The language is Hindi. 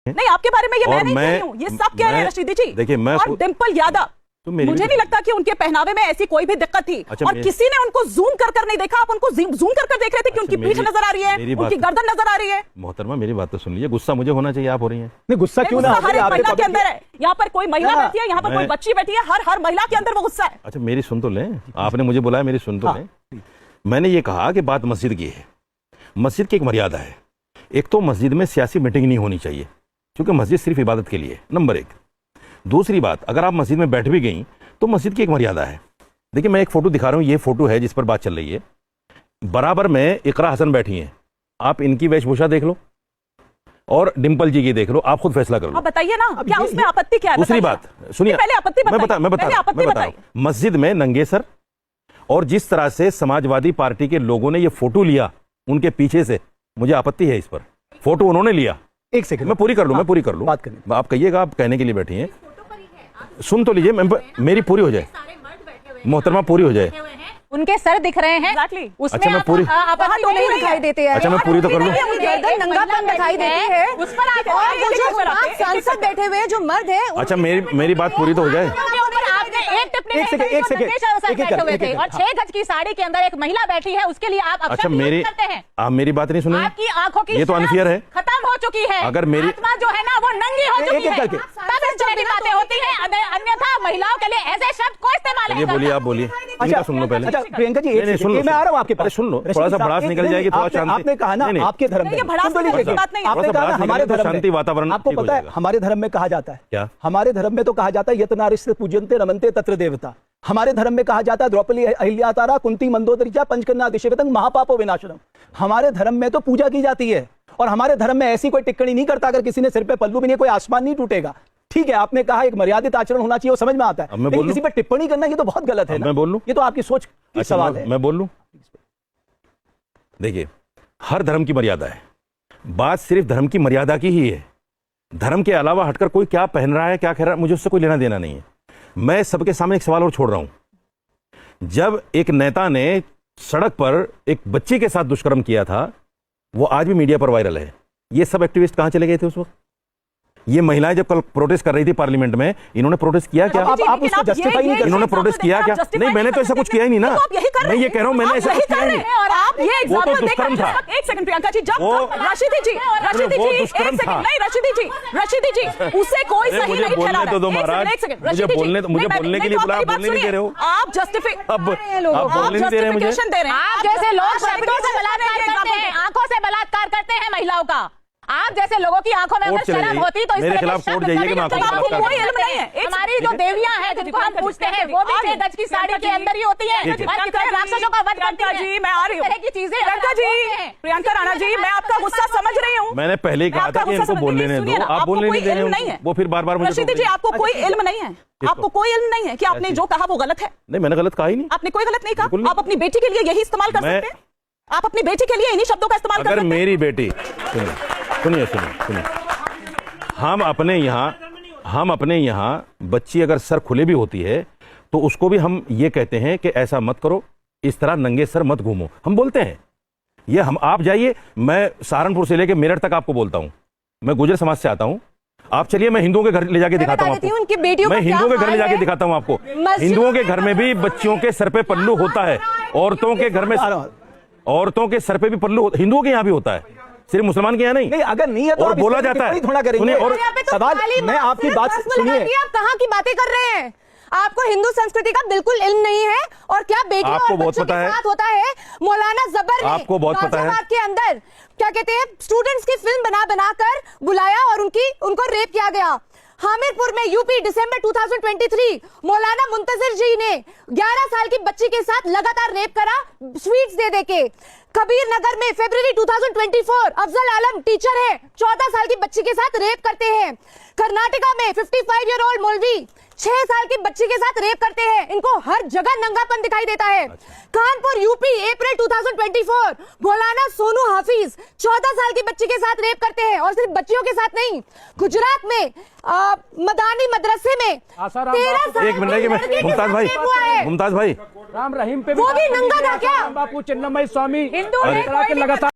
नहीं, आपके बारे में ये मैं नहीं कह रही हूँ, ये सब कह रहे हैं रशीदी जी। देखिए मैं और डिंपल यादव, मुझे नहीं लगता कि उनके पहनावे में ऐसी कोई भी दिक्कत थी। और किसी ने उनको जूम कर नहीं देखा, आप उनको जूम कर देख रहे थे कि उनकी पीठ नजर आ रही है, उनकी गर्दन नजर आ रही है। मोहतरमा मेरी बात तो सुन लीजिए, गुस्सा मुझे होना चाहिए, आप हो रही हैं। नहीं गुस्सा क्यों ना, हर एक महिला के अंदर है। यहाँ पर कोई महिला बैठी है, यहाँ पर कोई बच्ची बैठी है, हर महिला के अंदर वो गुस्सा है। अच्छा मेरी सुन तो लें, आपने मुझे बुलाया, मेरी सुन तो लें। मैंने ये कहा कि बात मस्जिद की है, मस्जिद की एक मर्यादा है। एक तो मस्जिद में सियासी मीटिंग नहीं होनी चाहिए, क्योंकि मस्जिद सिर्फ इबादत के लिए, नंबर एक। दूसरी बात, अगर आप मस्जिद में बैठ भी गई तो मस्जिद की एक मर्यादा है। देखिए मैं एक फोटो दिखा रहा हूँ, ये फोटो है जिस पर बात चल रही है, बराबर में इकरा हसन बैठी हैं। आप इनकी वेशभूषा देख लो और डिंपल जी की देख लो, आप खुद फैसला कर लो। आप बताइए ना, क्या उसमें आपत्ति क्या है? दूसरी बात सुनिए, पहले आपत्ति बताइए। मैं बता रहा हूँ। मस्जिद में नंगे सर और जिस तरह से समाजवादी पार्टी के लोगों ने ये फोटो लिया उनके पीछे से, मुझे आपत्ति है इस पर। फोटो उन्होंने लिया। एक सेकंड मैं पूरी कर लूं, बात करें। आप कहिएगा, आप कहने के लिए बैठी हैं, सुन तो लीजिए, मेरी पूरी हो जाए, मोहतरमा पूरी हो जाए। उनके सर दिख रहे हैं उसमें। अच्छा मैं पूरी, आपत्ति तो नहीं दिखाई देते हैं। अच्छा मैं पूरी तो कर लूं। गर्दन नंगापन दिखाई देती है उस पर। और वो जो सांसद बैठे हुए हैं, जो मर्द है, अच्छा मेरी बात पूरी तो हो जाए। एक सेकंड। और 6 गज की साड़ी के अंदर एक महिला बैठी है, उसके लिए आप अच्छा आप मेरी बात नहीं सुनी। आपकी आंखों की ये तो अनफेयर है, खत्म हो चुकी है। अगर मेरी आत्मा जो है ना वो नंगी हो चुकी है। तब इस तरह की बातें होती हैं, अन्यथा महिलाओं के लिए ऐसे शब्द को इस्तेमाल नहीं करना। बोलिए, आप बोलिए। अच्छा सुन लो पहले। अच्छा प्रियंका जी, मैं आ रहा हूँ आपके पास। सुन लो, थोड़ा सा भड़ास निकल जाएगी, थोड़ा शांति। आपने कहा ना आपके धर्म में, आपने कहा हमारे धर्म शांति वातावरण, आपको पता है हमारे धर्म में कहा जाता है क्या? हमारे धर्म में तो कहा जाता है यतनारिष्ट पूजन्ते रमन्ते तत्र देवता। हमारे धर्म में कहा जाता है द्रौपदी अहिल्यातारा कुंती मंदोदरी पंचकन्या दिशेवतंग महापापो विनाशनम। हमारे धर्म में तो पूजा की जाती है, और हमारे धर्म में ऐसी कोई टिप्पणी नहीं करता। अगर किसी ने सिर पे पल्लू भी नहीं, कोई आसमान नहीं टूटेगा। ठीक है, आपने कहा एक मर्यादित आचरण होना चाहिए, वो समझ में आता है, लेकिन किसी पर टिप्पणी करना ये तो बहुत गलत है। मैं बोल लूं? ये तो आपकी सोच की सवाल है। मैं बोल लूं? देखिए हर धर्म की मर्यादा है, बात सिर्फ धर्म की मर्यादा की ही है। धर्म के अलावा हटकर कोई क्या पहन रहा है, क्या कह रहा है, मुझे उससे कोई लेना देना नहीं है। मैं सबके सामने एक सवाल और छोड़ रहा हूं। जब एक नेता ने सड़क पर एक बच्ची के साथ दुष्कर्म किया था, वो आज भी मीडिया पर वायरल है। ये सब एक्टिविस्ट कहां चले गए थे उस वक्त? ये महिलाएं जब कल प्रोटेस्ट कर रही थी पार्लियामेंट में, इन्होंने प्रोटेस्ट किया क्या? आप उसको जस्टिफाई नहीं कर, इन्होंने प्रोटेस्ट किया क्या? नहीं, मैंने तो ऐसा कुछ किया ही नहीं ना। मैं ये कह रहा हूं, मैंने ऐसा कुछ किया ही नहीं। वो तो दुष्कर्म था। एक सेकंड प्रियंका जी, जब रशीदी जी, रशीदी जी, उसे कोई सही नहीं ठहरा रहा है। तो दो महाराज, मुझे बोलने के लिए बुलाया, बोलने नहीं दे रहे हो आप। जस्टिफाई अब आप बोलने नहीं दे रहे मुझे। आप जैसे लोग शब्दों से बलात्कार करते हैं, आंखों से बलात्कार करते हैं महिलाओं का। आप जैसे लोगों की आंखों में अगर शर्म होती तो इस मेरे तरह खिलाफ कोर्ट जाइए कि मैं आपको कोई इल्म नहीं है। हमारी जो देवियां हैं जिनको हम पूछते हैं, वो भी 6 गज की साड़ी के अंदर ही होती है। राक्षसों का वध करती है। जी मैं आ रही हूँ, तरह की चीजें। प्रियंका जी, प्रियंका राणा जी, मैं आपका गुस्सा समझ रही हूँ। मैंने पहले ही कहा था कि इनको बोलने दो, आप बोलने नहीं दे रहे हो। वो फिर बार-बार मुझे रशीदी जी, आपको कोई इल्म नहीं है, आपको कोई इल्म नहीं है कि आपने जो कहा वो गलत है। नहीं, मैंने गलत कहा ही नहीं। आपने कोई गलत नहीं कहा। आप अपनी बेटी के लिए यही इस्तेमाल कर सकते हैं। आप अपनी बेटी के लिए इन्हीं शब्दों का इस्तेमाल कर सकते हैं। अगर मेरी बेटी, सुनिए, हम अपने यहाँ बच्ची अगर सर खुले भी होती है तो उसको भी हम ये कहते हैं कि ऐसा मत करो, इस तरह नंगे सर मत घूमो, हम बोलते हैं ये। आप जाइए, मैं सहारनपुर से लेकर मेरठ तक आपको बोलता हूँ। मैं गुजर समाज से आता हूँ। आप चलिए, मैं हिंदुओं के घर ले जाके दिखाता हूँ आपको। मैं हिंदुओं के घर ले जाके दिखाता हूँ आपको। हिंदुओं के घर में भी बच्चियों के सर पे पल्लू होता है, औरतों के घर में औरतों के सर पे भी पल्लू, हिंदुओं के यहाँ भी होता है, सिर्फ मुसलमान के यहाँ नहीं। अगर नहीं है तो और बोला जाता है, थोड़ा करेंगे। और सवाल, मैं आपकी बात सुनिए, आप कहाँ की बातें कर रहे हैं? आपको हिंदू संस्कृति का बिल्कुल इल्म नहीं है। और क्या बेटियों और बच्चों के साथ होता है? मौलाना जबर ने आपको बहुत पता है के अंदर क्या कहते हैं, स्टूडेंट्स की फिल्म बनाकर बुलाया और उनको रेप किया गया। हामिरपुर में यूपी दिसंबर 2023 मौलाना मुंतजिर जी ने 11 साल की बच्ची के साथ लगातार रेप करा, स्वीट्स दे देके। कबीर नगर में फरवरी 2024 अफजल आलम टीचर है, 14 साल की बच्ची के साथ रेप करते हैं। कर्नाटका में 55 ईयर ओल्ड मौलवी 6 साल की बच्ची के साथ रेप करते हैं। इनको हर जगह नंगापन दिखाई देता है। कानपुर यूपी अप्रैल 2024 मौलाना सोनू हाफिज 14 साल की बच्ची के साथ रेप करते हैं, और सिर्फ बच्चियों के साथ नहीं। गुजरात में मदानी मदरसे में 13 साल एक मिनट, मुमताज भाई राम रहीम पे वो भी नंगा था क्या? बापू चिन्नमय स्वामी हिंदू